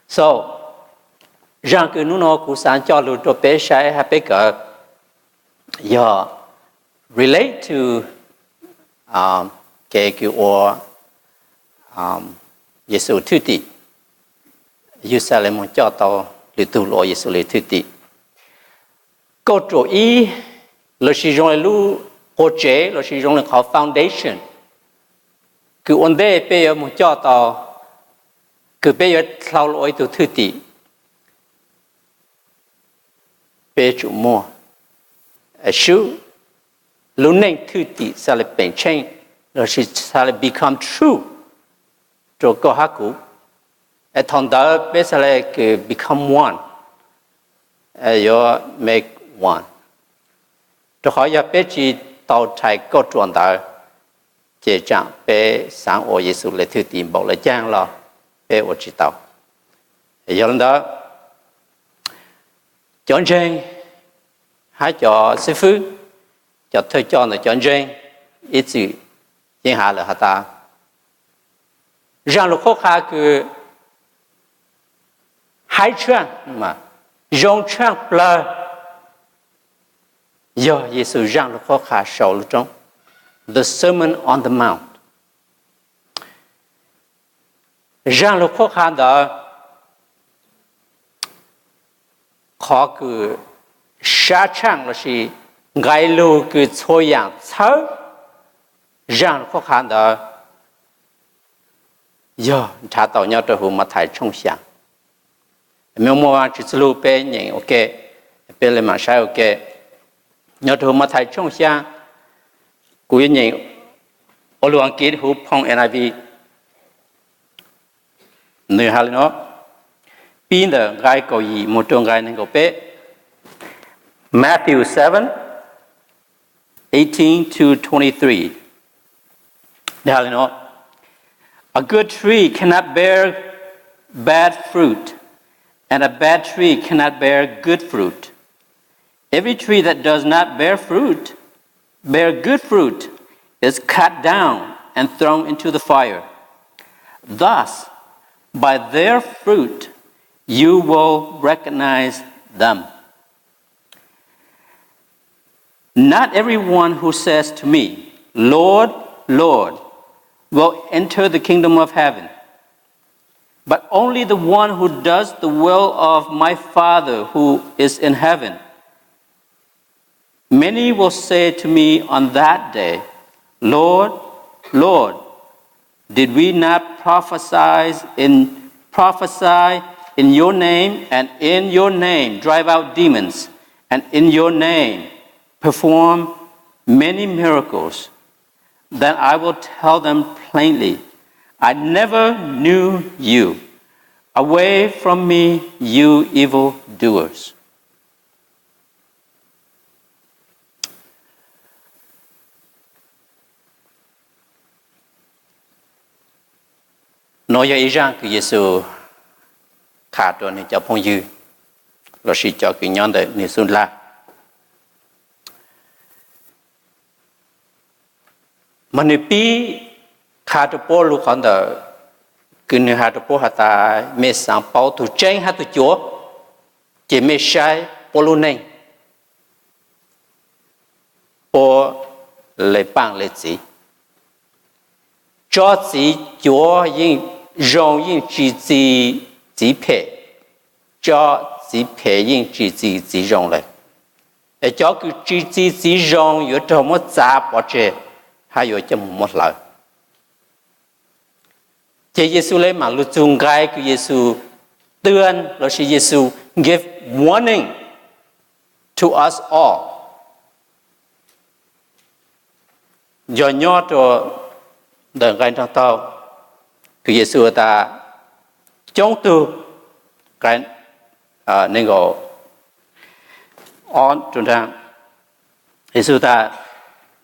So rằng cái nó cũng sáng cho lụt cho bé sai hay bé cỡ giờ relate to cái or Yexus Thwjtim Jerusalem cho tao để tu lo Yexus Thwjtim câu chuyện ý là sử dụng lu hỗ trợ là sử dụng là họ foundation cứ vấn đề bây giờ muốn cho tao cứ bây giờ sau lỗi từ Thwjtim bây giờ mua số lúc này Thwjtim sẽ là biến change là sẽ là become true cho câu hát cũ thằng đó bây giờ là cái become one you make one cho họ giờ bây chỉ tàu chạy câu chuyện đó chỉ chẳng bây sáng ở Yexus là Thwjtim bảo là giang lo bây ở chỉ tàu giờ đó chọn riêng hãy cho sư phụ cho thời chọn là chọn riêng ít gì nhưng hà là hà ta rằng lúc khó khăn cứ hai chuyện mà dùng chuyện là giờ Yexus rằng lúc khó khăn sau lúc trong the Sermon on the Mount rằng lúc khó khăn đó khó cứ xa chăng là gì ngay lúc cứ thôi yang thở rằng lúc khó khăn đó giờ trả tàu nhau cho hùng mà thải trong sáng mình mua chỉ lưu bé nhện ok bé lên mà sai ok nhau cho hùng mà thải trong sáng cuối nhện ở luồng kia hùng phong NIV nơi hai nó pin là gai cầu gì một trong gai này cầu bé Matthew 7:18-23 đây là nó a good tree cannot bear bad fruit, and a bad tree cannot bear good fruit. Every tree that does not bear good fruit, is cut down and thrown into the fire. Thus, by their fruit, you will recognize them. Not everyone who says to me, Lord, Lord, will enter the kingdom of heaven, but only the one who does the will of my Father who is in heaven. Many will say to me on that day, Lord, Lord, did we not prophesy in your name, and in your name drive out demons, and in your name perform many miracles? Then I will tell them plainly, I never knew you. Away from me, you evildoers. Nói với rằng cái Yexus khá cho nên cho phong dư, rồi sẽ cho cái nhóm đời nên xuân la. Mà nếu bị khá cho bố lúc khoảng đó, cứ nếu khá cho bố hạ ta mê sáng bảo thủ tranh hạ thủ chúa, chỉ mê sai bố lúc này. Bố lấy bằng lấy gì. Cho gì chúa yên rong yên chỉ phê. Cho chỉ phê yên chỉ rong lại. Để cho cứ chỉ rong yếu cho một giá bỏ chế. Hay ở trong một lời. Thế Yexus lấy mà lúc chung gai của Yexus tuyên là khi Yexus give warning to us all. Do nhỏ cho đời gai trong tàu của Yexus ta chống tu cái nên gọi on trong trang Yexus ta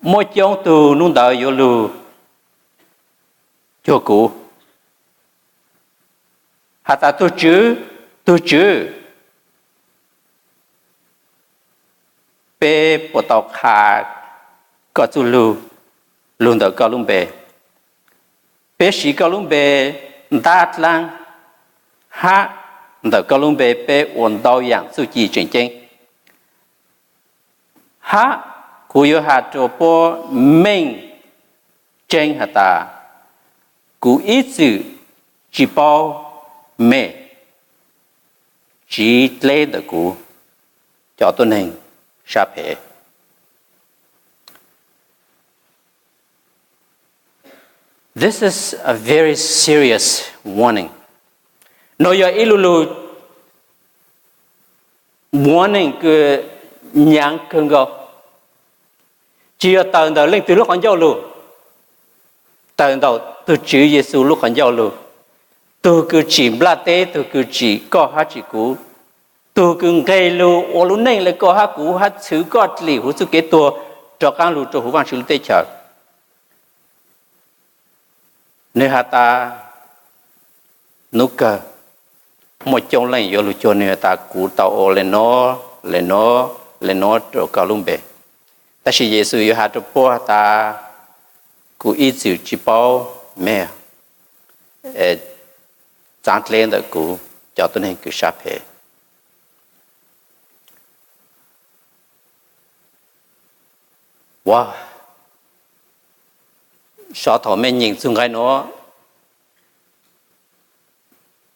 mỗi trong từ nung đào vô lù cho cụ, hạt ta tu chữ, bé bộ tàu khá có tu lù, luôn đào cao lung bè, bé sĩ cao lung bè đạt lang, ha the Columbe Pe on Dao Yang Suji Jing Ha Kuyo Hato Po Ming Jing Hata Gu Izu Jibao Me Ji Lê the Gu Cho Tuân Hình Shape. This is a very serious warning. No ya ilulu warning ke nhang cơn go. Chỉ ở tận đầu lên từ lúc còn giao lưu. Tận đầu từ chữ Giêsu lúc còn giao lưu. Từ cứ chỉ bla tế từ cứ chỉ có hát chỉ cú. Từ cứ gây lưu ở lúc này là có hát cú hát chữ có lì hú sự kế tua cho các lưu cho hú vang chữ tế chờ. Nếu hạ ta nụ cờ một trong lần yo lu cho nếu ta cú tàu ô lên nó cho cao lung bể ta chỉ Giêsu yo hạ cho po ta cú ít chịu chỉ bao mẹ trang lên được cú cho tôi nên cứ sắp hết wow sao thọ mẹ nhìn xung quanh nó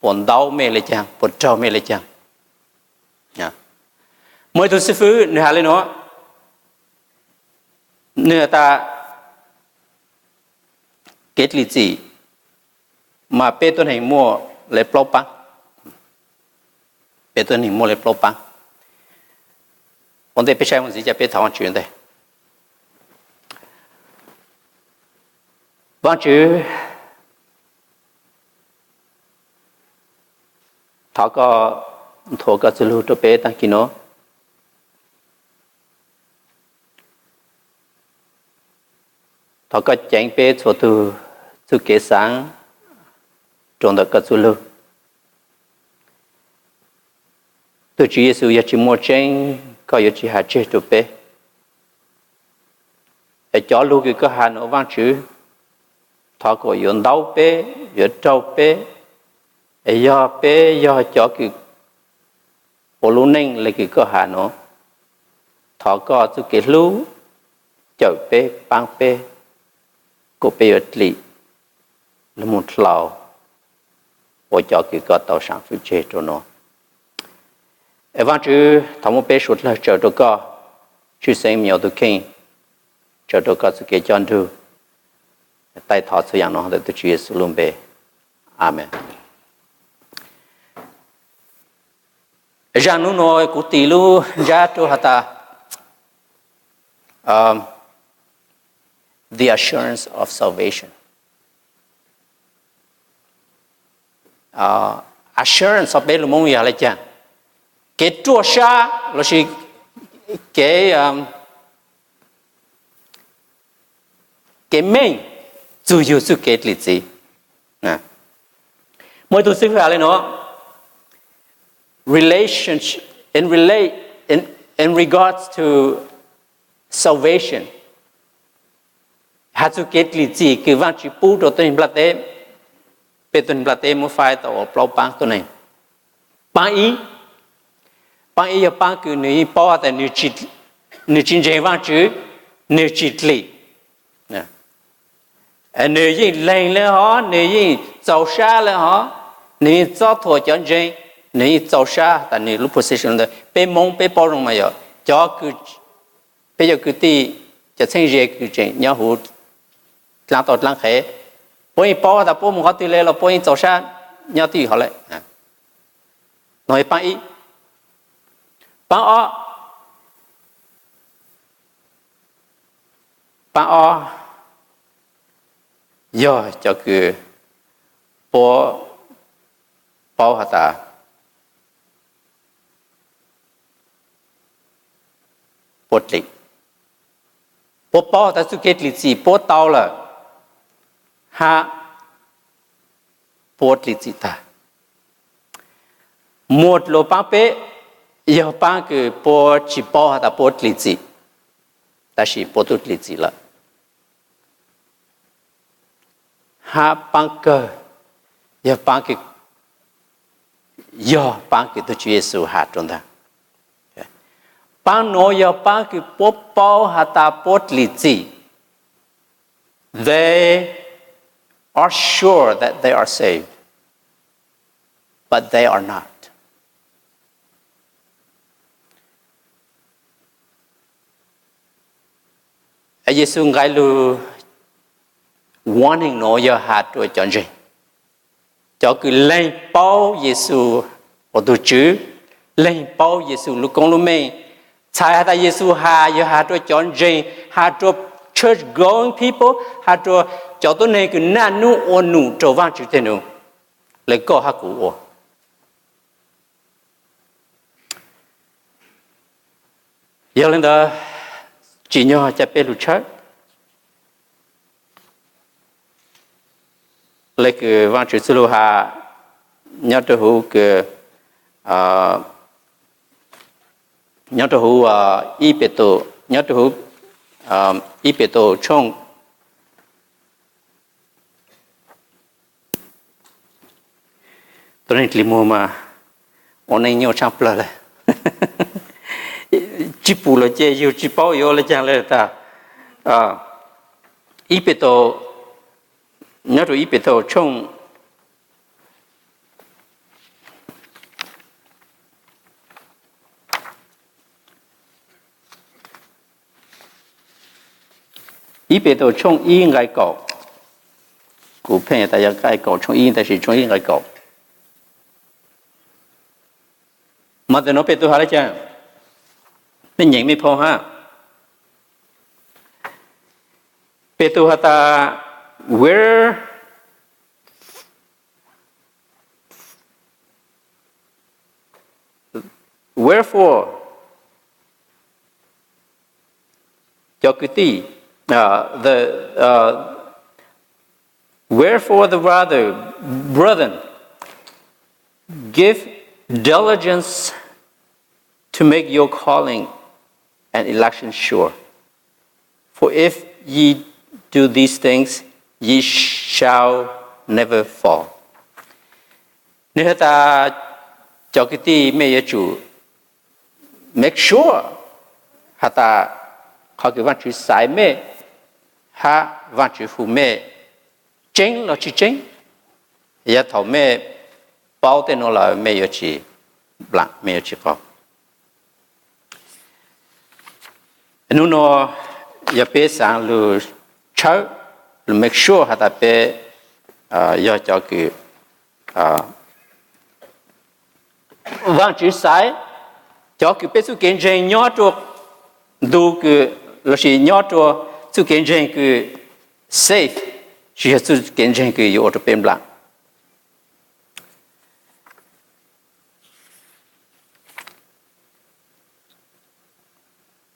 buồn đau mẹ lại chăng buồn trâu mẹ lại chăng mỗi thứ sư phụ người hà lên nó người ta kết lý gì mà bê tuần hình mua lấy plop băng bê tuần hình mua lấy plop băng vấn đề bê sai một gì cho bê thảo chuyện đây vâng chứ thọ có thọ có sự lưu cho bé tăng kỳ nó thọ có chén bé cho từ từ kế sáng trong đó có sự lưu từ Chúa Giêsu ya chỉ mua chén có ya chỉ hạt chết cho bé để cho lưu cái có hạt nó vang chứ thọ có yon đau bé yon trâu bé do bé do cho cái bộ lúa neng là cái cơ hà nó thọ có từ cái lúa chở bé băng bé cô bé ở lì là một lầu và cho cái cơ tàu sản xuất chế cho nó vâng chứ thằng một bé sụt là chở đồ co chứ xem nhiều đồ kinh chở đồ co từ cái chân thu tay thọ sự dạng nó để từ Chúa Giêsu luôn bé amen Giang nu nói cụ tỷ lu ra cho hata the assurance of salvation assurance of bé lu mong gì là chăng cái chua sa là gì cái mình dù dù sự cái lịch gì nè mỗi tu sĩ phải nó relationship in regards to salvation hạt sự kết lý gì cứ vang chỉ pu đồ tên plate một phải tàu plau bangตัวnày bang ý bang cứ nữ bao tại nữ chính chế vang chữ nữ chỉ lý nè nữ gì lên lên họ nữ gì giàu xa lên họ nữ giàu thua chọn chơi nữ giàu xa tại nữ lúc position đó bé mong bé bao rong mà giờ cho cứ bây giờ cứ ti cho sinh ra cứ chơi nhau hụt làm tốt làm khé bôi bao ta bôi một cái tỷ lệ là bôi giàu xa nhau tỷ họ lại nói bang ý bang giờ cho cứ bao hạt ta bột lịch bột bao ta suy kết lịch gì bột tàu là ha bột lịch gì ta một lô bang pe giờ bang cứ bột chỉ bao hạt ta bột lịch gì ta chỉ bột tụt lịch gì là ha bang cơ giờ bang cái yo bang ki tu Yesu ha trong ta bang no yo bang ki pop pao ha ta pot li chi they are sure that they are saved but they are not. Yesu ngai lu warning no yo ha tu chọn gì cho cứ lên bao Yesu ở tu chữ lên bao Yesu lúc con lúc mình sai hata Yesu ha yo ha tu chọn gì ha tu church going people ha tu cho tôi này cứ nan nu ôn nu trâu vang chữ thế nu lấy co ha cụ giờ lên đó chỉ nhớ cho bé lũ church lấy cái vang chữ sưu ha nhớ tới hú cái nhớ tới hú y bê tô nhớ tới hú y bê tô trong tôi nên tìm mua mà ông này nhiều trăm lần rồi chỉ bù là chơi yêu chỉ bao yêu là chẳng lẽ ta y bê tô nhớ tới y bê tô trong y bê tô trong y ngay cầu cụ phê ta giờ cái cầu trong y ta chỉ trong y ngay cầu mà từ nó bê tô hay chăng bên nhảy mới phô ha bê tô ha ta wherefore cho cái tí wherefore the brethren give diligence to make your calling and election sure. For if ye do these things, ye shall never fall. Nếu ta cho cái tí mẹ chủ make sure ha ta họ cái văn chữ sai mẹ ha văn chữ phụ mẹ chính là chỉ chính ya thầu mẹ bao tên nó là mẹ yo chỉ blank mẹ chỉ có nó nó ya bé sang lu chớ lu make sure ha ta bé ya cho cái văn chữ sai cho cái bé su kiến trình nhỏ cho đủ cái là chỉ nhỏ cho su kiến trình cái safe chỉ su kiến trình cái yếu tố bên blank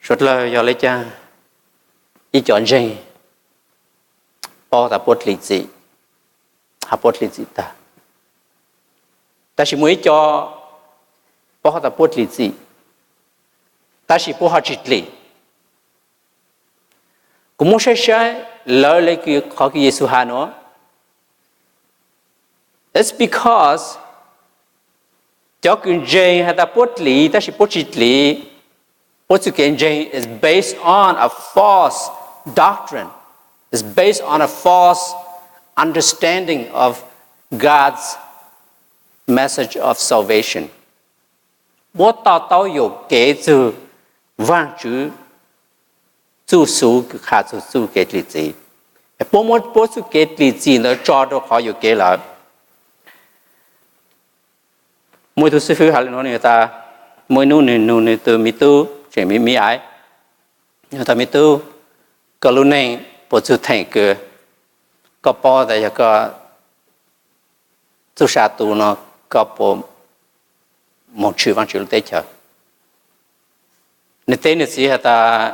suốt lời giờ lấy cha ý chọn gì bao ta bớt lý gì ha bớt lý gì ta chỉ muốn cho bao ta bớt lý gì ta chỉ bao chít lý cũng muốn sai lời lấy cái khó cái Giêsu hà nó it's because cho cái gì ha ta bớt lý ta chỉ bớt chít lý Prophesy is based on a false doctrine. It's based on a false understanding of God's message of salvation. Bố tao yêu kế từ vang chữ chú số khá chú kế lý gì. Bố chú kế lý gì nó cho đó khó yêu kế là. Mỗi thứ sư phụ hà lên nói ta mỗi nụ từ mi tu chỉ mi ai nhưng ta mi tu có lúc này bộ chú thành có bao giờ có chú sa tu nó có bộ một chữ văn chữ tây chờ nên tên là gì ta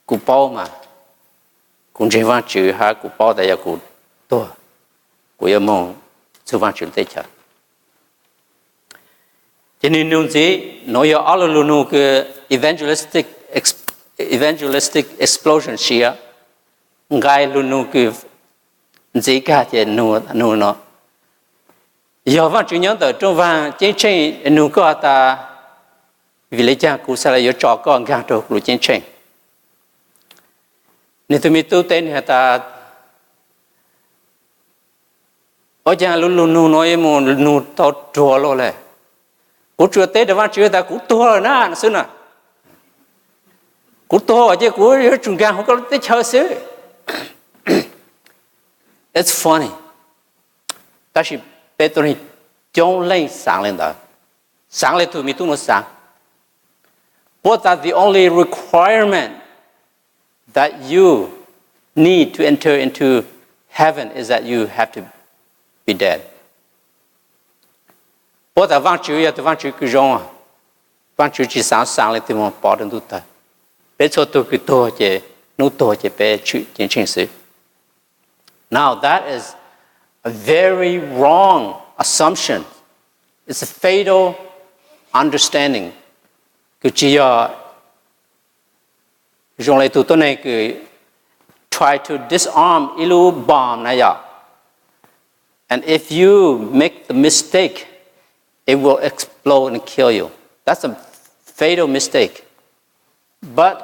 cụ bao mà cũng chỉ văn chữ ha cụ bao giờ cụ to cụ yêu mong chú văn chữ tây chờ cho nên nung gì nói ở all luôn cái evangelistic explosion xia ngay luôn cái gì cả thì nó giờ vang chủ nhân tới trong vang chiến tranh nụ có ta vì lấy cha cũ sao lại có trò con gang trâu của chiến tranh nên tụi mình tu tên hay ta ở nhà luôn luôn nu nói một nu tao chùa lo lệ cú chùa tết để vang chùa ta cú to rồi na xứ nè cú to chứ cú trung gian không có tết chơi xứ it's funny ta chỉ bé tôi này chống lên sáng lên đó sáng lên tụi mình tu nó sáng but that the only requirement that you need to enter into heaven is that you have to be dead. But that vang chữ ya, vang chữ cứ rong à, vang chữ chỉ sáng lên thì mình bỏ đến tụt ta. Bé cho tôi cứ to chứ, nô to chứ bé chữ chiến tranh sử. Now that is a very wrong assumption. It's a fatal understanding. Cứ chỉ ya, rong lại tụt này cứ try to disarm ilu bomb này ya. And if you make the mistake, it will explode and kill you. That's a fatal mistake. But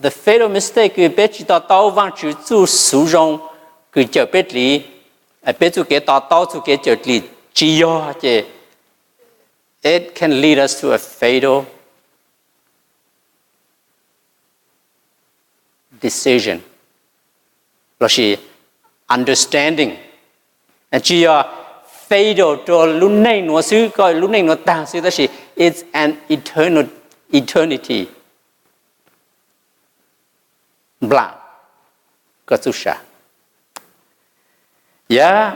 the fatal mistake is bé chỉ tao vang chữ zu sử dụng cứ chờ bé lý, bé chú cái tao chú cái chờ lý chỉ yo chứ. It can lead us to a fatal decision. Đó là understanding. And chỉ fatal to lúc này nó xứ coi lúc này nó tàng xứ đó là it's an eternity. Blank. Có chú sa. Yeah.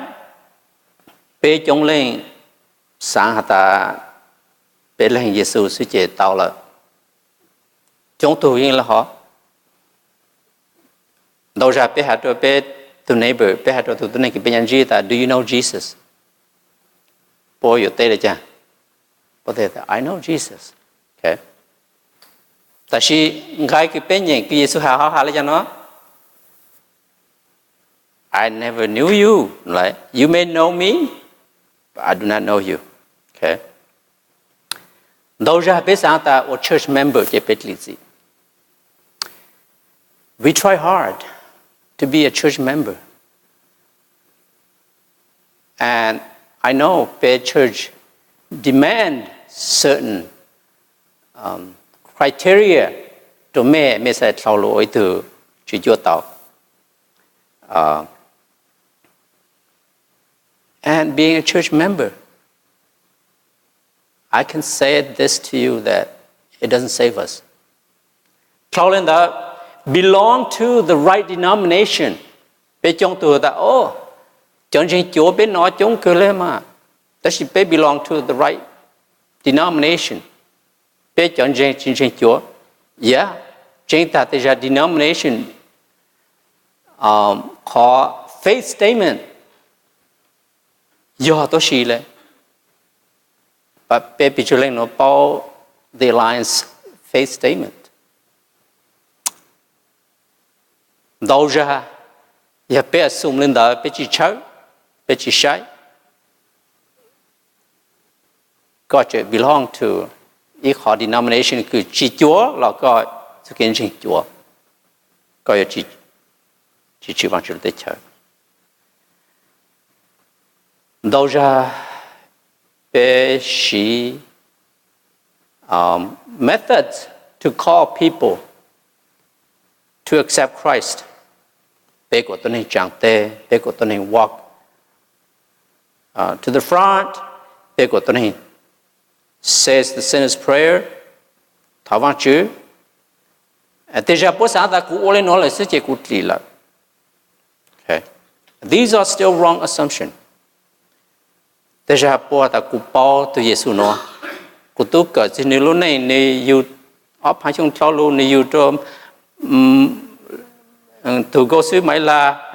Bé chống lên sáng hạt ta bé lên Yexus sư chế tao là chống tù yên là họ. Đâu ra bé hạt rồi bé to neighbor, bé hạt rồi tụi này cái bên gì ta, do you know Jesus? Boy, you tell cha. But they I know Jesus. Okay. Ta shi ngai cái bên nhện cái Yexus hà lấy cho nó. I never knew you. Right? You may know me, but I do not know you. Okay. Đâu ra bé sáng ta or church member chế bé lý gì. We try hard to be a church member. And I know Faith Church demand certain criteria to me sẽ thảo lỗi từ chữ chúa tàu. And being a church member, I can say this to you that it doesn't save us. Thảo lên đó belong to the right denomination. Bé trong tù ta, chẳng chừng chúa bé nói chống cơ lên mà. That should be belong to the right denomination. Bé chẳng chừng chúa. Yeah, chính ta tới ra denomination có faith statement. Do đó xí lên. Và bé bị chú lên nó bao the Alliance faith statement. Đâu ra, ya bé xung lên đó, bé chỉ cháu, bé chỉ sai. Có thể belong to ý khó denomination cứ chỉ chúa là có sự kiến trình chúa. Có thể chỉ bằng chúa để cháu. Đâu ra, bé chỉ methods to call people to accept Christ. Bé của tôi này chẳng tê, bé của tôi này walk to the front, bé của tôi này says the sinner's prayer, thảo vang chữ. Thế ra bố sáng ta cũng lên nói là sẽ chế cụ trì là. Okay. These are still wrong assumptions. Thế ra bố ta cũng bao từ Yexus nói. Cụ tôi cỡ chứ nếu lúc này nếu you ốp hai chung cho luôn nếu you cho từ cô xứ mấy là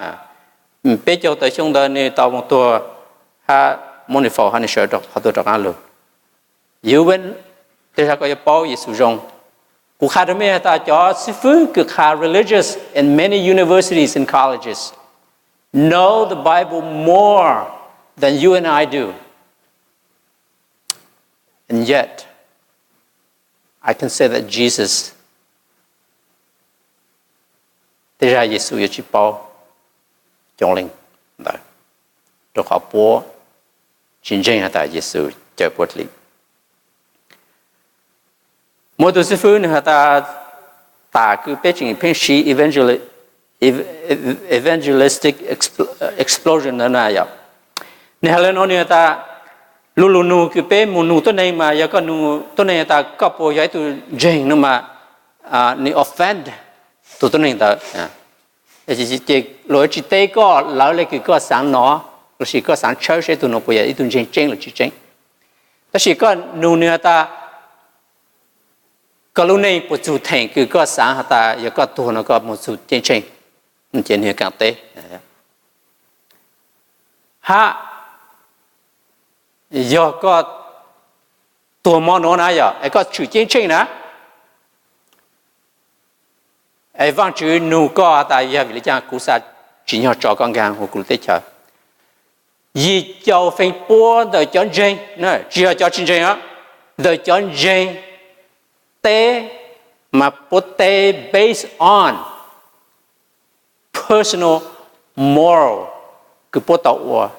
bé cho tới trong đời này tao một tua ha môn phò ha này sợ đọc họ tôi đọc ăn luôn. You bên thế ra có bao Yexus rong. Cụ khá đam mê ta cho sư phụ cực khá religious in many universities and colleges know the Bible more than you and I do. And yet, I can say that Jesus, thế ra Giêsu yêu chỉ bao trong linh đó, được học bố chiến tranh là tại Giêsu chờ bớt đi. Một tổ sư phụ nữa ta cứ biết chuyện phiên sĩ evangelistic explosion nữa này ạ. Nên là nó nữa ta lulu nu cứ biết một nu tôi này mà giờ có nu tôi này ta có bộ giải tôi jeng nữa mà ni offend tôi này ta chỉ lối chỉ tây có lão lấy cái có sáng nó rồi chỉ có sáng chơi sẽ tôi nó bây giờ tôi jeng là chỉ jeng. Ta chỉ có nu nữa ta có lúc này một chủ thành cứ có sáng ta giờ có tuổi nó có một chủ jeng trên hiện càng tệ ha giờ có tuổi mòn nó này giờ có chủ jeng nữa ai vang chữ nu có tại giờ vì cha cú sa chỉ nhau cho con gang hoặc cú tết chờ yi cho phèn bùa đời chọn jeng nè chỉ cho jeng á đời chọn jeng tế mà bố tế based on personal moral cứ bố tạo ua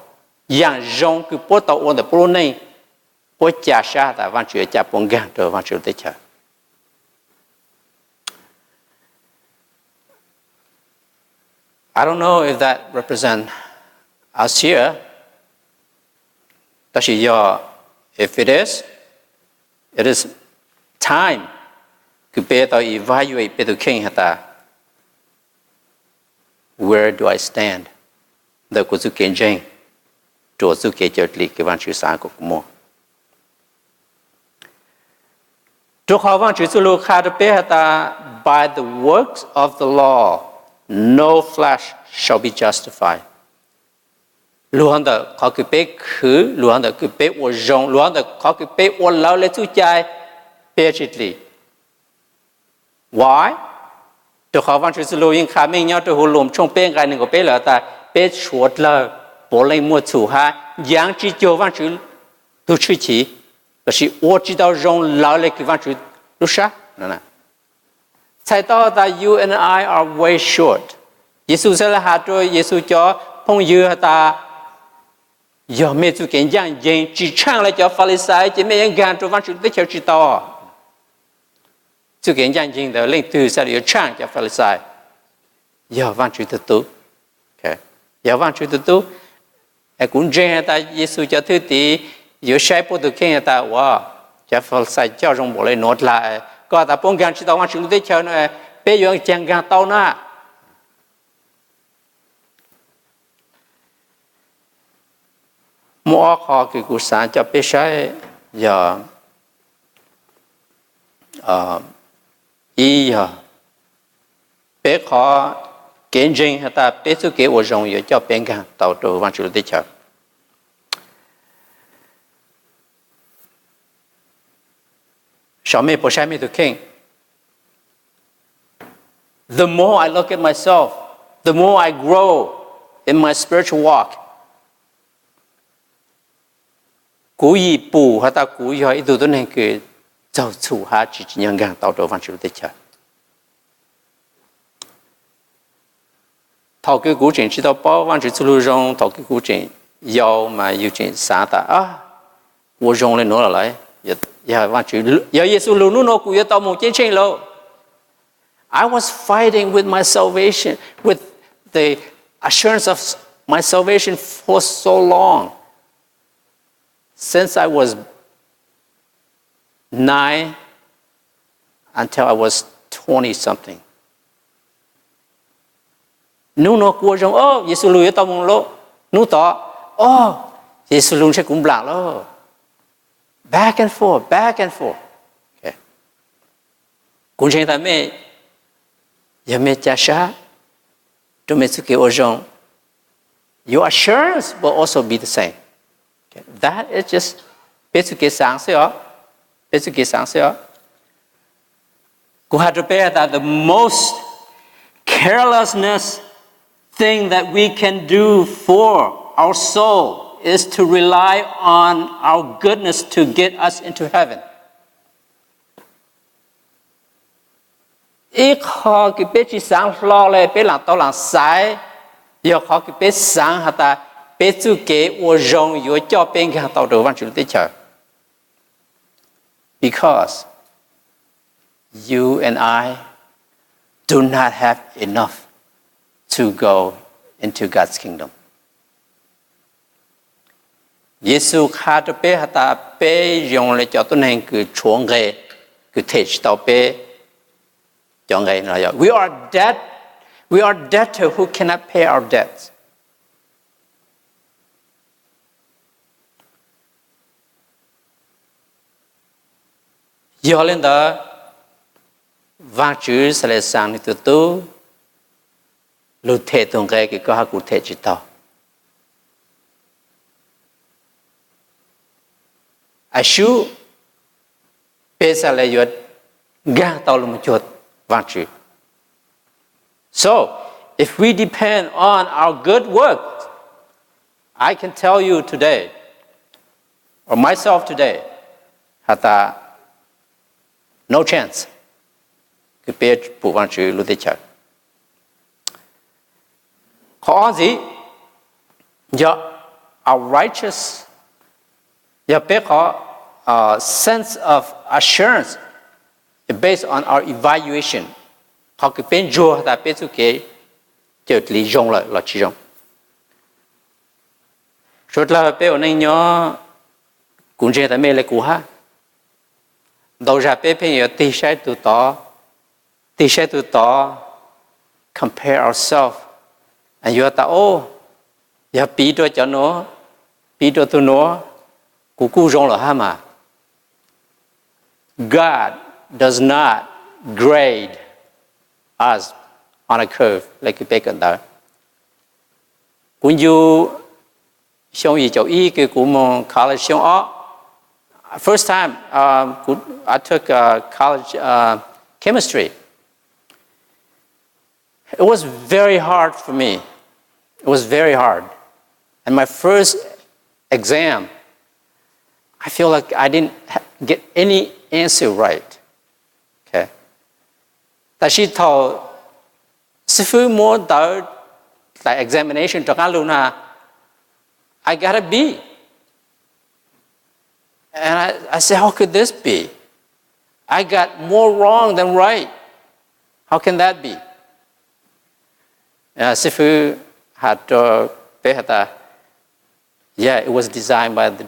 dạng rong cứ bố tạo ua để bố này bố trả xa tại văn chữ trả bông gang rồi văn chữ tế chờ I don't know if that represents us here. If it is time to better evaluate better king hata. Where do I stand? The kuzuken jeng, to zuke jertli kivan chusa kokmo. To havan chusulu khadpe hata by the works of the law. No flesh shall be justified. Luôn đó có cái bé khứ, luôn đó cái bé ô rong, luôn đó có cái bé ô lao lên chú trai, bé chết đi. Why? Tôi khó văn chương lưu in khá mình nhau tôi hồ lùm trong bé cái này của bé là ta bé chuột là bố lên mua chủ ha, giang chỉ cho văn chương tôi chửi chỉ, là chỉ ô chỉ đạo rong lao lên cái văn chương lúc sao? Nè. Tại đó ta you and I are way short. Giêsu sẽ là hạt rồi Giêsu cho phong dư ta giờ mấy chú kiến giang dân chỉ trang lại cho Pharisee chỉ mấy anh gan cho văn chương tới chợ chỉ to. Chú kiến giang dân đó lên từ sẽ được trang cho Pharisee. Giờ văn chương tự tu, okay. Giờ văn chương tự tu. Ai cũng dân ta Giêsu cho thứ tí giờ sai bộ được khen ta wow cho Pharisee cho trong bộ lên nốt lại. Có ta bông gan chỉ tao ăn chừng tới chờ nữa, bây giờ chẳng gan tao nữa. Mỗi họ cái cuộc sống cho bây giờ giờ giờ bây họ kiến trình hay ta bây giờ cái ô rong giờ cho bên gan tao đồ ăn chừng tới chờ. The more I look at myself, the more I grow in my spiritual walk. Cú yi bù hay ta cú yi ít đồ này cái giàu chủ ha chỉ nhận gang tạo đồ văn chương để chờ. Thầu cái cú chuyện chỉ tao bao văn chương lưu rong thầu cái cú chuyện giàu mà yêu chuyện sáng ta cú rong lên nó lại. Yeah, Giêsu luôn nó cũng tao một chiến tranh lâu. I was fighting with my salvation, with the assurance of my salvation for so long. Since I was 9 until I was 20 something. Nếu nó của trong Giêsu luôn tao một lỗ, nếu tao Giêsu luôn sẽ cũng lạ lỗ. Back and forth. Okay. Cũng chẳng ta mẹ, giờ mẹ cha sa, cho mẹ suy nghĩ ojong. Your assurance will also be the same. Okay. That is just basic sáng sữa. Cũng had to bear that the most carelessness thing that we can do for our soul is to rely on our goodness to get us into heaven. Ít khó cái bé chỉ sáng lo lại bé làm tao làm sai, giờ khó cái bé sáng hả ta bé chú kế ô rong yếu cho bên cái tao đồ văn chủ tế chờ. Because you and I do not have enough to go into God's kingdom. Giêsu khai cho bé hả ta bé dùng lại cho tôi nên cứ chuông ghê cứ thể tao bé chọn ghê nói vậy. We are debtors who cannot pay our debts. Do lên đó vang chữ sẽ là sang từ tu lưu thể tuần ghê cái có cụ thể chỉ tao. Ashu pesa le yot gang tao lu mchot vang chữ. So, if we depend on our good works, I can tell you today, or myself today, hata no chance. Cái bé phụ vang chữ lu tế chợ. Khó gì? Do our righteous, do bé có sense of assurance based on our evaluation. Họ cái bên chùa ta bên chú kế chợt lý dùng là chỉ dùng. Rồi là bên ở đây nhớ cũng chỉ là mấy lời cũ ha. Đầu ra bên bên ở tì sai tu tỏ compare ourselves and you ta ya bí đôi cho nó bí đôi tu nó cú dùng là ha mà. God does not grade us on a curve like cái bacon đó. When you show you cho y cái của mon college show first time I took college chemistry. It was very hard for me. It was very hard. And my first exam, I feel like I didn't get any answer right. Okay. Tại she told sư phụ muốn tới like examination cho các luôn I got a B. And I said, how could this be? I got more wrong than right. How can that be? Sư phụ had to pay her. Yeah, it was designed by the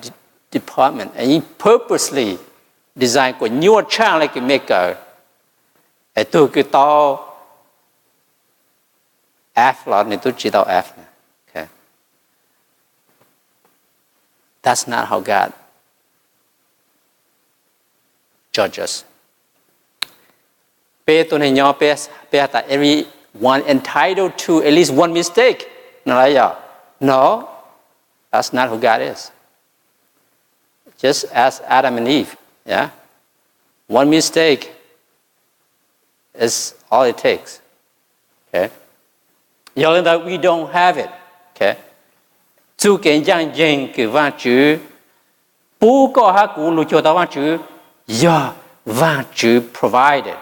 department, and he purposely designed for your child like a maker. I took it all F là nên tôi chỉ đạo F. Okay. That's not how God judges. Pe tôi này nhỏ pe that everyone entitled to at least one mistake. No, that's not who God is. Just ask Adam and Eve. Yeah, one mistake is all it takes. Okay. Yelling that we don't have it. Okay. Chú kiến giang dinh cái vang chữ bố có hát cú lù cho tao vang chữ yeah vang chữ provided.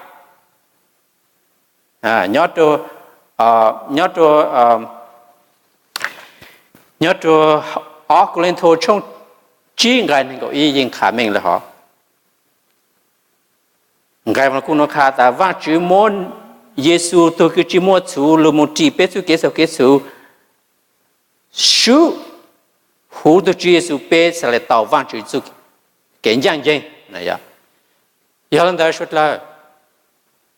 Nhớ cho óc lên thôi trong chỉ ngày mình có ý yên khả mình là họ ngày mà cũng nó khá ta vang chữ môn Yexus tôi cứ chỉ muốn chú lu một chỉ biết chú kế chú chú hú tôi chỉ Yexus biết sẽ là tàu vang chữ chú kiến giang dinh này ya. Yalanda should la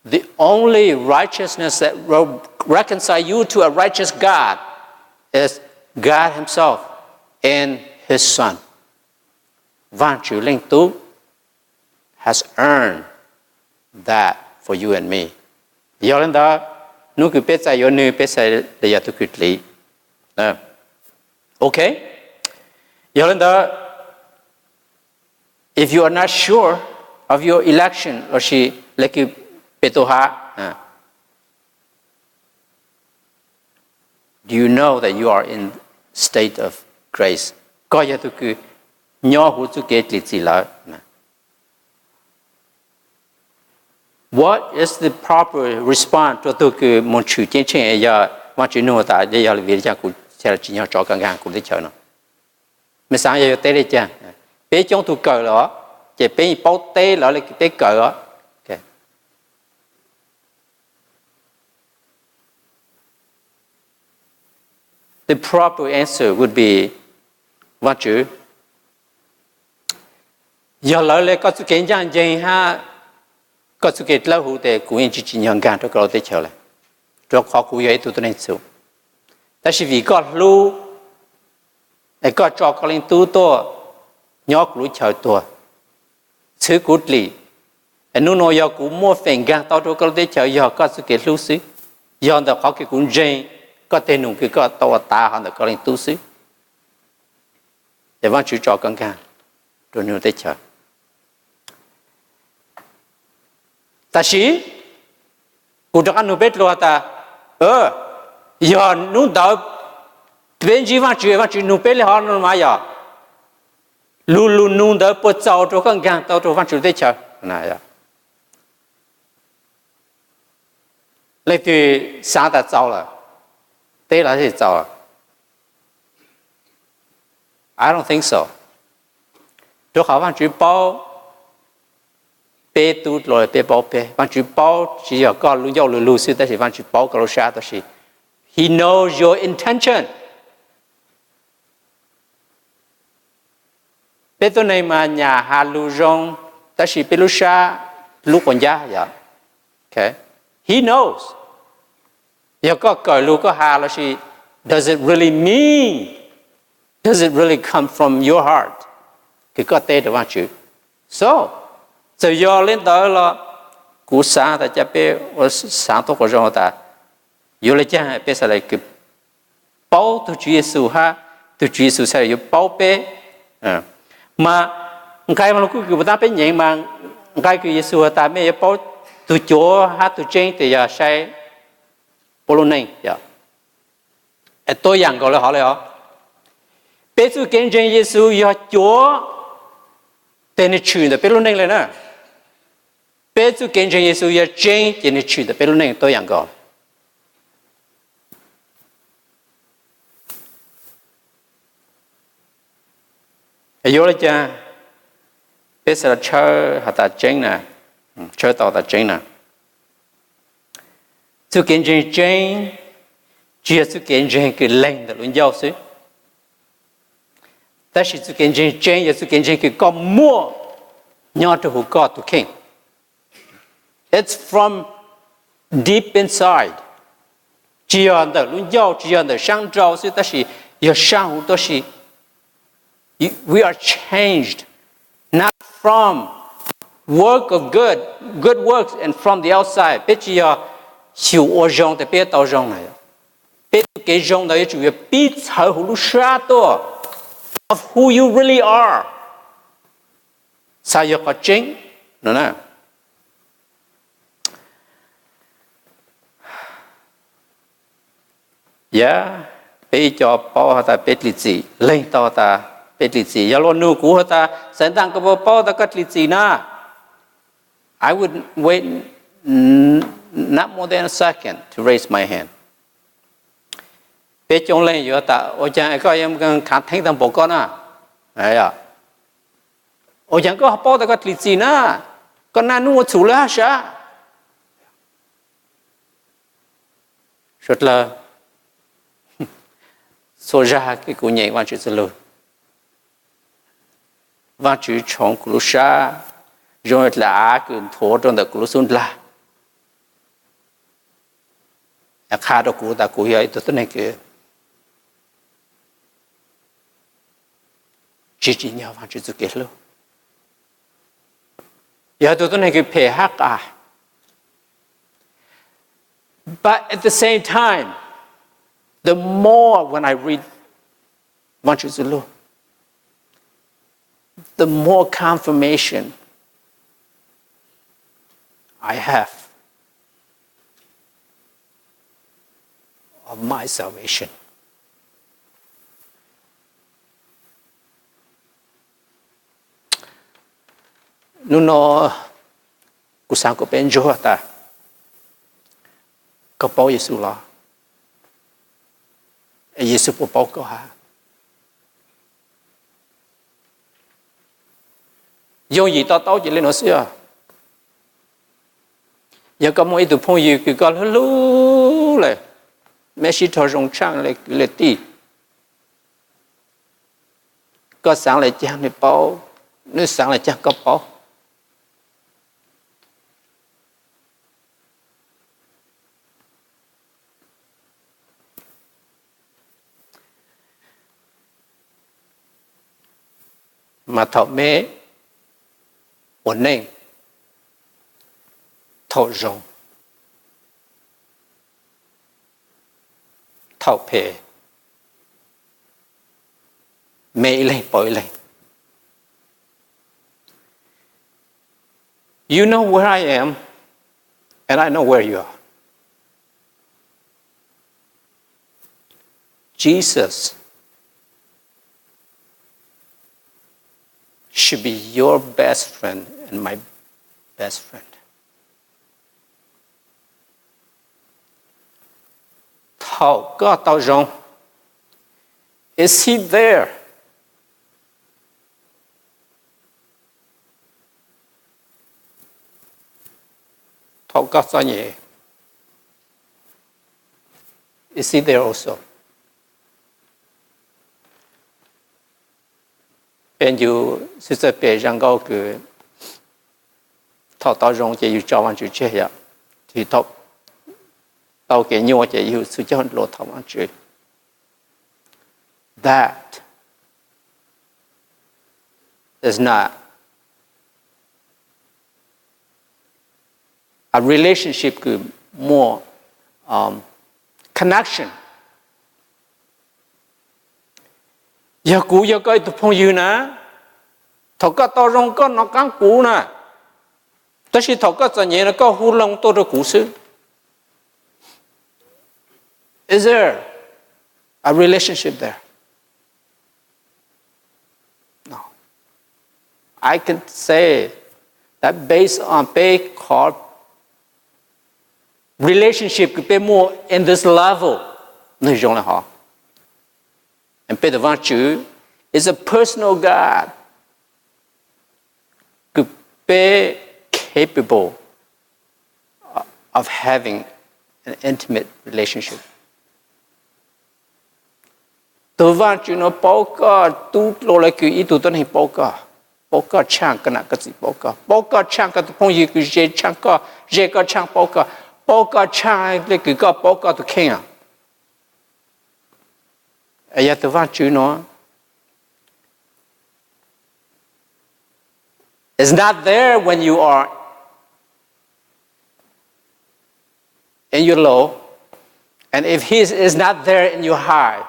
the only righteousness that will reconcile you to a righteous God is God Himself and His Son. Vang chữ linh tú has earned that for you and me. Yolanda, nu cứ biết sai yo nu biết sai để ya tu quyết lý. Okay. Yolanda, if you are not sure of your election, or she like petoha, do you know that you are in state of grace coi như tôi cứ nhỏ hụt chú kế lịch gì là what is the proper response cho tôi cứ muốn chịu chiến tranh ấy giờ mà chỉ nói ta để giờ vì cha cũng sẽ chỉ nhau cho càng cũng để chờ nó mình sáng giờ tới đây cha bé trong tôi cờ đó chỉ bé bao té là cái bé cờ đó okay. The proper answer would be what you giờ lại có sự kiện dạng gì ha có sự kiện lâu hụt để cũng chỉ nhận gan cho cái để chờ lại cho khó cũng vậy tụi nên chịu但是vì có lu để có cho cái lên tu to nhóc lũ chờ to chứ cút lì anh nói giờ cũng mua phèn gan tao cho cái để chờ giờ có sự kiện lu xí giờ đó khó cái cũng dễ có tên nông cái có tao ta họ được cái lên tu xí để vẫn chỉ cho con gan rồi nữa để chờ ta sĩ cụ cho anh nuôi biết lo ta giờ nuôi đào bên chỉ vẫn chỉ nuôi biết là họ nuôi mà giờ luôn nuôi đào bớt giàu cho con gan tao cho vẫn chỉ để chờ này à lấy từ sáng đã giàu rồi đây là gì giàu I don't think so cho họ vẫn chỉ bao bé tu rồi bé bao bé vẫn chỉ bao chỉ là có lưu lưu lưu sư,但是vẫn chỉ bao cái lối xa đó là he knows your intention bé tu này mà nhà hà lưu rong 但是bé lưu xa lưu còn giá vậy okay he knows giờ có cởi lưu có hà là gì does it really mean does it really come from your heart cái có tên đó vẫn chỉ so giờ giờ lên đó là cú sáng ta chấp bé sáng tốt của chúng ta giờ lên cha bé sẽ lại cái bao tu Chúa Giêsu ha tu Chúa Giêsu sẽ là bao bé mà cái mà lúc cứ ta bé nhảy mà cái Chúa Giêsu ta mới bao tu Chúa ha tu chính thì giờ sẽ bao lâu này giờ tôi rằng gọi là họ là bé tu kiến chính Giêsu giờ Chúa tên là chuyện đó bé lâu này lên nè bé tu kiến chính Giêsu giờ chính tên là chuyện đó bé lâu này tôi rằng gọi giờ là cha bé sẽ là chơi hạt chính nè chơi tàu ta chính nè tu kiến chính chỉ tu kiến chính cái lệnh đó luôn giao xí 但是tu kiến chính也tu kiến chính cái con mua nhau cho hữu God to King it's from deep inside chỉ là đó luôn giao chỉ là đó sáng trao xí 但是要sáng hữu đó是 we are changed not from work of good works and from the outside biết chỉ là chịu ở trong để biết ở trong này biết cái trong đó chủ yếu biết thở hữu sa to of who you really are sao yêu có chính nữa nè bây giờ bao ta biết lịch gì lên tao ta biết lịch gì giờ luôn nu cũ ta sẽ tăng cái bao ta cất lịch gì na I would wait not more than a second to raise my hand bé trong lên giờ ta ôi chẳng có em khát thấy thằng bố con à ấy à ôi chẳng có bao ta có lịch gì na con na nu chủ là sao rất là số ra cái cụ nhảy vào chữ luôn vào chữ trong cụ sa rồi là cái thổ trong đó cụ xuân là khá đó cụ ta cụ hiểu tôi này cái chỉ nhau vào chữ kết luôn giờ tôi này cái phê hắc à but at the same time the more when I read one chữ luôn the more confirmation I have of my salvation. nó cú sang của bên chúa ta có bảo Giêsu lo Giêsu có bảo có ha dùng gì tao chỉ lên nó xưa giờ có mỗi tụ phong gì cứ có lú lại mấy sĩ thọ rong trang lại cứ lại đi có sáng lại chẳng để bảo nếu sáng lại chẳng có bảo mà thọ mê ổn định thọ rong thọ phê mê lên bội lên you know where I am and I know where you are. Jesus should be your best friend and my best friend. Thảo có tao rong. Is he there? Thảo có sao nhỉ? Is he there also? Bên you sister bé rằng câu cứ thảo tao rong chỉ you cho anh chú chơi ya, thì thảo tao cái nhiều chỉ you sự cho lột thảo anh chú. That is not a relationship cứ more connection. Giờ cũ giờ coi tụi phong yêu nè, thọ cái tao rong có nó cán cũ nè, tất nhiên thọ cái gì nhẹ nó có hú lông tôi được cũ xứ. Is there a relationship there? No. I can say that based on pay called relationship could be more in this level. Nơi giống là họ. And Peter Van Chu is a personal God. Could be capable of having an intimate relationship. Từ Van Chu nó bảo cả tu lô lại cứ ý tu tân hình bảo cả chang cái nào cái gì bảo cả chang cái phong gì cứ dễ cả chang bảo cả chang lại cứ cả bảo cả tu khen à. Ấy từ Van Chu nó is not there when you are in your low, and if he is not there in your high,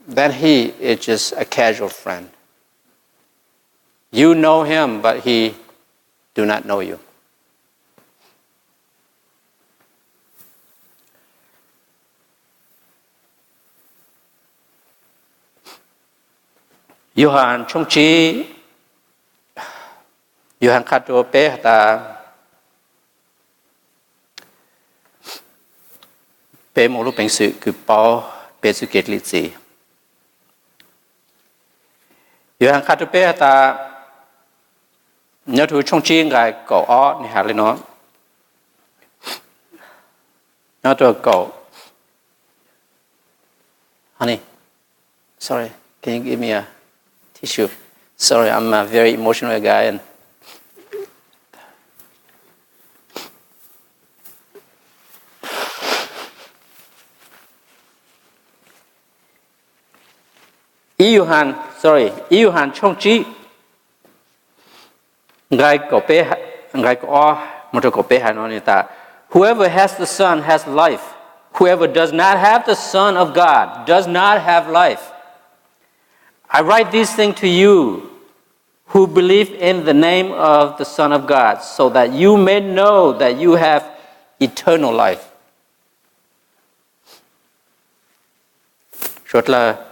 then he is just a casual friend. You know him, but he do not know you. Yohan trong trí Yohan khát đồ bé ta bé một lúc bệnh sự cứ bảo bé sự kết lịch gì Yohan khát đồ bé ta nhớ thu trong trí ngài cậu ó này hả lên nó nhớ thu cậu honey sorry can you give me a tissue. Sorry, I'm a very emotional guy and Yohan trong trí ngài có một cái bé hay nói như ta whoever has the Son has life. Whoever does not have the Son of God does not have life. I write these things to you who believe in the name of the Son of God, so that you may know that you have eternal life. Rất là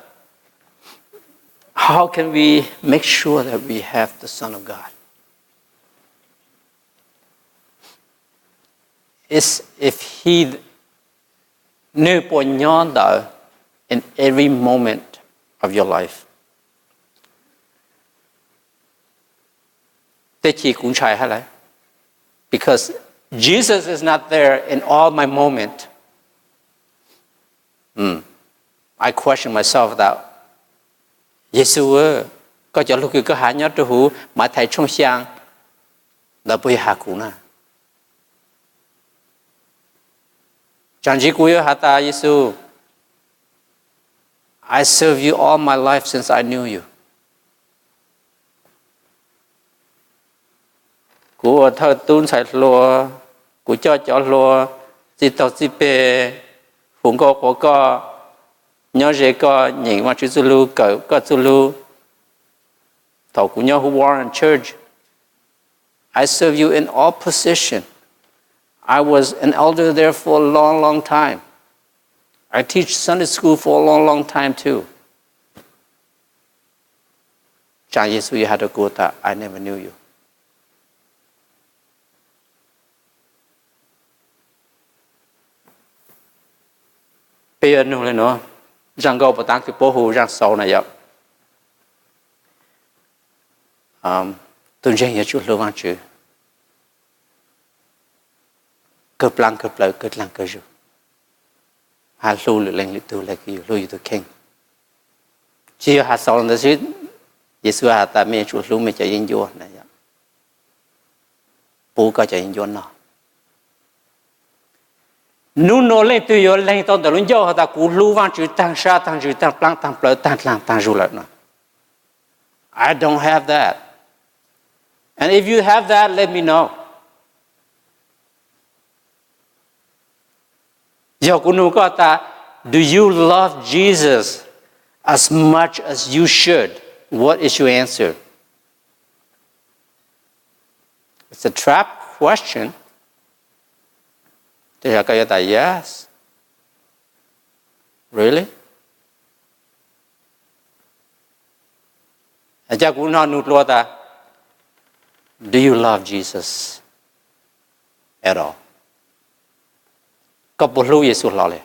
How can we make sure that we have the Son of God? It's if He knew in every moment of your life. Because Jesus is not there in all my moment. I question myself that Yexus có cho lúc có hạ nhớ cho hú mà thầy trong sang là bây hạ cũ na. Chẳng chỉ cúi hạ ta Yexus. I serve you all my life since I knew you. Cú thơ tuôn sải lùa, cú cho lùa, chỉ tao chỉ bề, phụng có nhớ gì có nhìn mà chú Zulu có Zulu. Thầu cú nhớ who were in church. I serve you in all position. I was an elder there for a long, long time. I teach Sunday school for a long, long time too. Chẳng Yexus you had to go that I never knew you. Bây giờ nó lên nó rằng câu bảo tăng cái bố hù rằng sau này vậy. Tôi dành cho chú lưu văn chữ. Cướp lăng cướp lợi cướp lăng cướp rượu. Hà lưu lửa lên lưu lại cái lưu lưu kinh. Chỉ hà sau này chứ Yexus hà ta mẹ chú lưu mẹ chạy yên vô này vậy. Bố có chạy yên vô nào. Nụ nô lên từ yo lên tao luôn cho họ ta cú lưu văn chữ tăng sa tăng chữ tăng plan tăng plơ tăng lang tăng du lại nữa. I don't have that. And if you have that, let me know. Yo cú nụ có ta, do you love Jesus as much as you should? What is your answer? It's a trap question. Thì cái ta yes. Really? Cha cũng nói nút lo ta. Do you love Jesus at all? Có bố lưu Yexus lo lệ.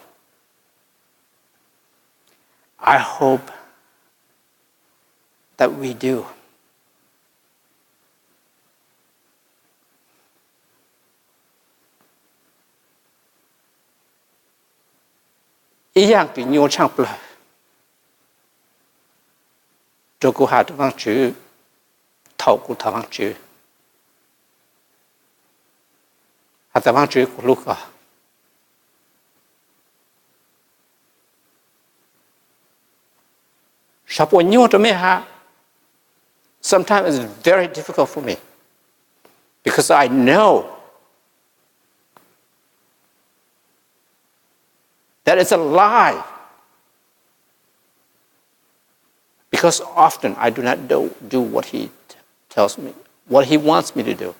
I hope that we do. Ý dạng thì nhiều chẳng bờ. Cho cô hạ văn chữ, thầu cô thảo văn chữ. Hạ văn chữ của lúc à. Sao bộ nhiều cho mẹ hạ. Sometimes it's very difficult for me. Because I know that it's a lie. Because often I do not do what He tells me, what He wants me to do.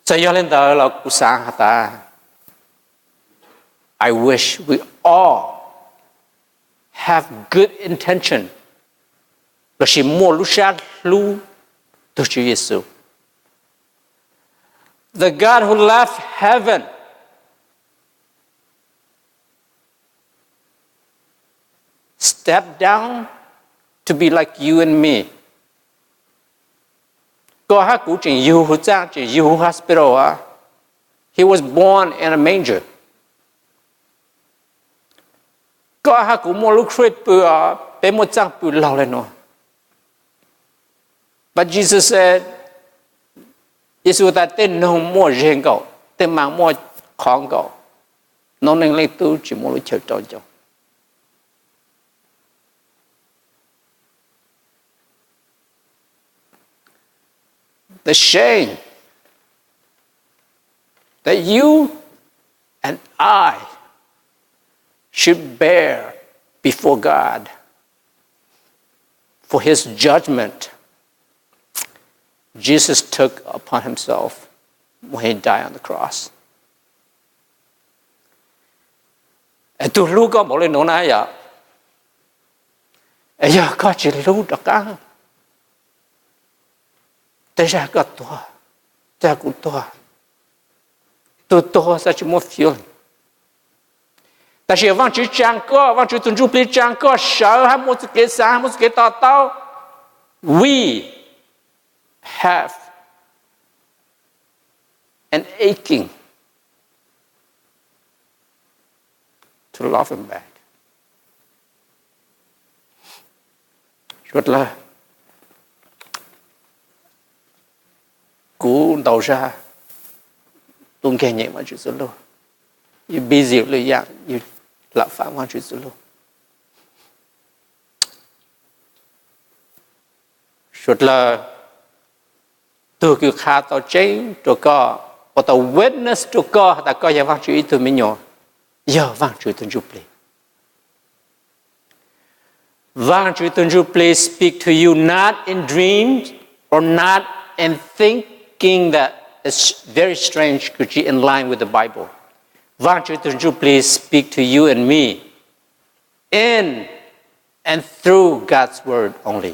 So I wish we all have good intention. The God who left heaven stepped down to be like you and me. Hospital. He was born in a manger. But Jesus said, Yexus ta tên no more riêng cậu, tên mang more khó cậu. Nó nên lấy tu chỉ muốn chơi trò cho. The shame that you and I should bear before God for His judgment, Jesus took upon Himself when He died on the cross. Tu lu có một lời nói này ạ. giờ có chỉ lưu được cả thế ra có tua ta cũng tua sao chỉ một phiền ta chỉ vang chữ trang có vang chữ tuân chủ bì trang có sợ hay một cái sáng một cái tao we have an aching to love him back. Rất là cú đầu ra tung kẻ nhẹ mà chữ số lô you busyเลยอย่าง you หลับฝันว่าchữ số lô rất là tôi cứ khá tao chế tôi có và tao witness tôi có ta có giờ vang chữ tôi mới nhỏ giờ vang chữ tôi chụp lên vang chữ tôi chụp lên speak to you not in dreams or not in thinking that is very strange because in line with the Bible vang chữ tôi chụp lên speak to you and me in and through God's word only.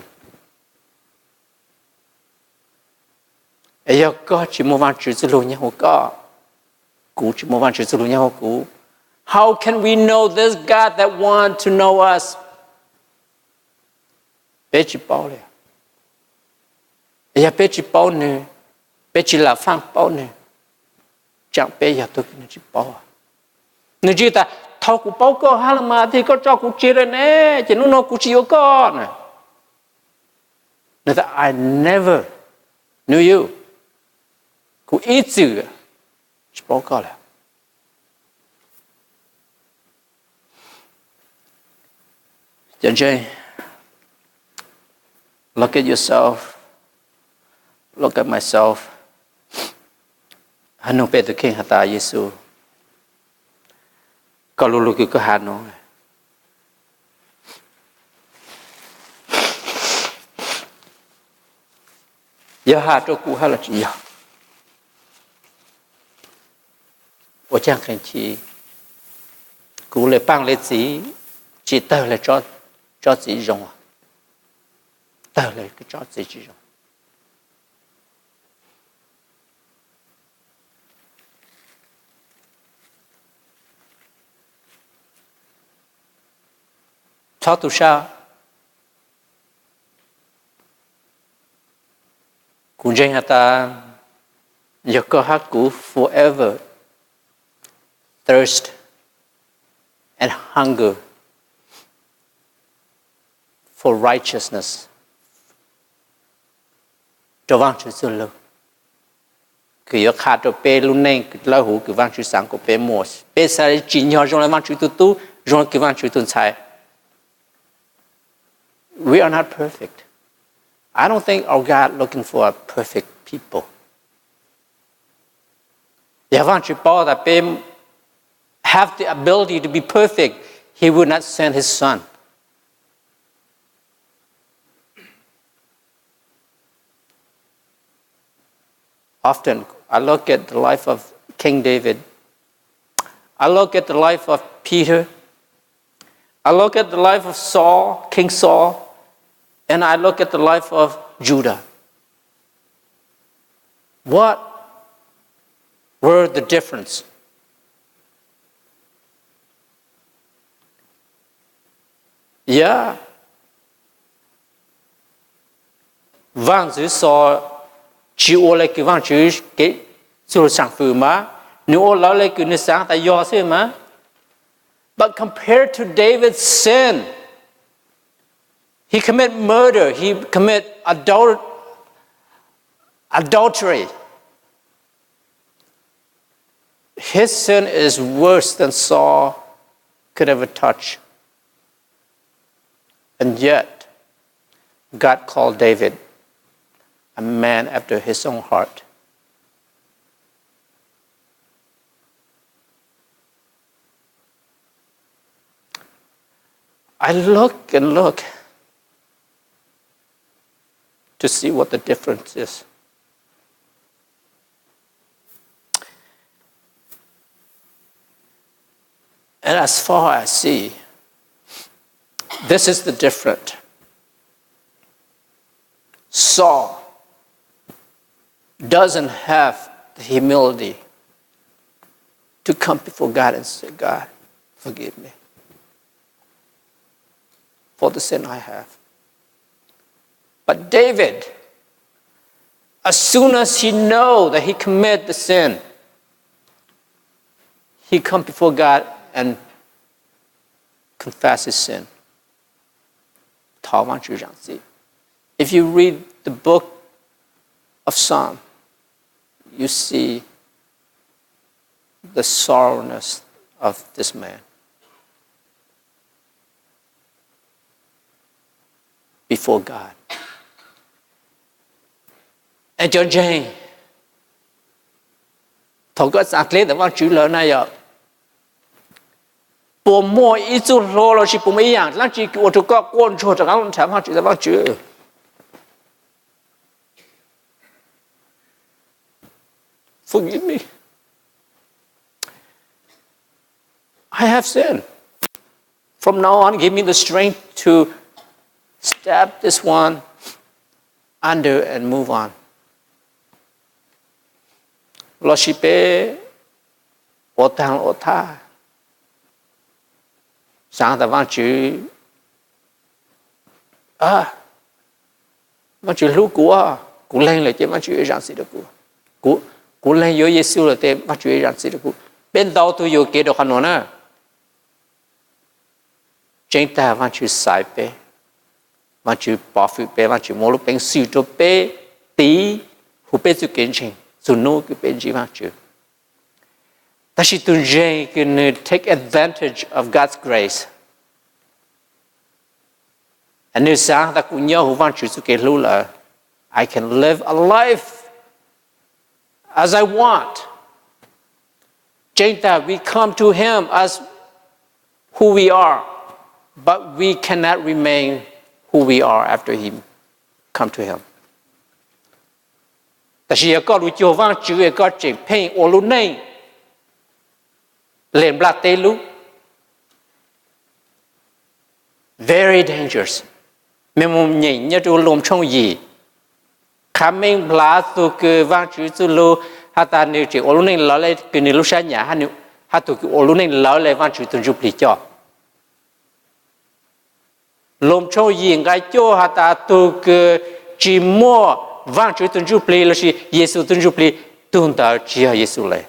Giờ có chỉ một vài chữ lưu nhau có, cú chỉ một vài chữ lưu nhau cú. How can we know this God that want to know us? Bé chỉ bảo này, giờ bé chỉ bảo này, bé chỉ là phang bảo này, chẳng bé giờ tôi cũng chỉ bảo. Nếu chỉ ta thâu cú bảo có hay là mà thì có cho cú chỉ rồi nè, chỉ nó cú chỉ có nè. Nếu ta I never knew you. Cú ít chữ chỉ bảo có là cho nên look at yourself, look at myself. Hắn nói về Kinh Hà Ta Giêsu có lúc có hắn nói giờ hạ cho cú hay là chỉ giờ 我这样看起，古来帮来自只得来找自己用啊，得来个找自己用。超度啥？古人哈ta，有个哈古 forever。Thirst and hunger for righteousness. Cho vang chữ xuân lâu. Cứ yếu khá cho bê lúc này cứ lâu hú cứ vang chữ sáng của bê mùa. Bê xa chỉ nhỏ rong lại vang chữ tu rong cứ vang chữ tuần trái. We are not perfect. I don't think our God looking for perfect people. Dạ vang chữ bao là bê have the ability to be perfect, he would not send his son. Often, I look at the life of King David. I look at the life of Peter. I look at the life of Saul, King Saul, and I look at the life of Judah. What were the difference? Yeah. Vang chữ so chịu lại cái vang chữ cái chữ sáng phù mà nếu lão lại cái sáng tại do thế mà. But compared to David's sin, he commit murder, he commit adultery. His sin is worse than Saul could ever touch. And yet, God called David a man after his own heart. I look and look to see what the difference is. And as far as I see, this is the difference Saul doesn't have the humility to come before God and say, God, forgive me for the sin I have. But David, as soon as he knows that he committed the sin, he comes before God and confess his sin. If you read the book of Psalm, you see the sorrowness of this man before God. And cho Jane, thầu có sáng lễ để vào chữ lớn này ạ. Bộ mỗi ý chú rô là chỉ bộ mấy dạng, là chỉ của chú có quân chúa cho các thám vào chữ để vào chữ. Forgive me. I have sinned. From now on, give me the strength to stab this one under and move on. Lo shi pe o tang o tha. Sang ta vang chữ vang chữ lu của lên lại chứ vang chữ rằng gì được của lên yo Yexus là thế vang chữ rằng gì được bên đầu tôi yo kế được hắn nữa. Chính ta vang chữ sai pe, vang chữ prophet pe, vang chữ mô lục bên sư cho pe tí hụ pe chữ kiến trình. So no cái bên gì mà chứ. Ta chỉ tuân dây can take advantage of God's grace. And nếu sáng ta cũng nhớ hữu văn chữ cái lưu là I can live a life as I want. Chính ta we come to Him as who we are, but we cannot remain who we are after He come to Him. Ta chỉ có lũ chiều vang chữ có chỉ pain ô lũ này lên bát tê lũ very dangerous. Mình muốn nhảy nhớ chú lùm trong gì khá mình bát tụ cái vang chữ chú lũ hát ta nếu chỉ ô lũ này lỡ lại cái nếu lũ sáng nhà hát tụ cái ô lũ này lỡ lại vang chữ tuần chụp lý cho lùm trong gì ngay cho hát ta tụ cái chỉ mua vang chữ tuân chụp lì là gì Yexus tuân chụp lì tuân ta chỉ là Yexus lệ.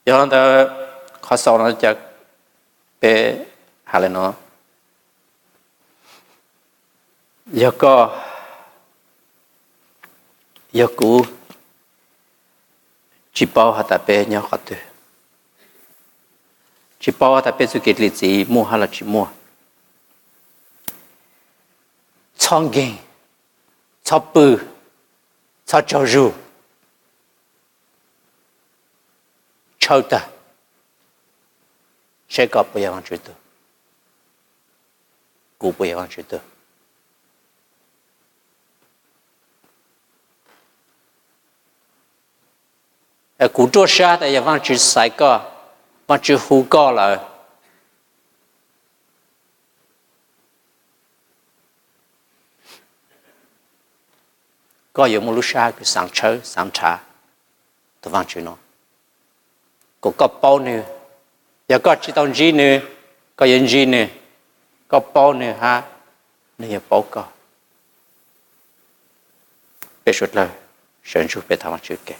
Giờ ta khó sau nó chắc bé hà lên nó. Giờ có giờ cũ chỉ bảo hạt bé nhau hạt thôi. Chỉ bảo hạt bé sự kết liệt gì mua hay là chỉ mua. Chong kinh, chọc bự, chọc trâu ru, chậu ta, sẽ có bây giờ chuyện đó, cũ bây giờ chuyện đó. Cú trôi xa tại giờ vang chữ sai co, vang chữ hú co là có nhiều một lúc xa cái sáng chơi sáng trà, tôi vang chữ nó, có bao nhiêu, giờ có chỉ tao gì nữa, có những gì nữa, có bao nhiêu ha, này bao có, bây giờ là sản xuất về thằng chữ kệ.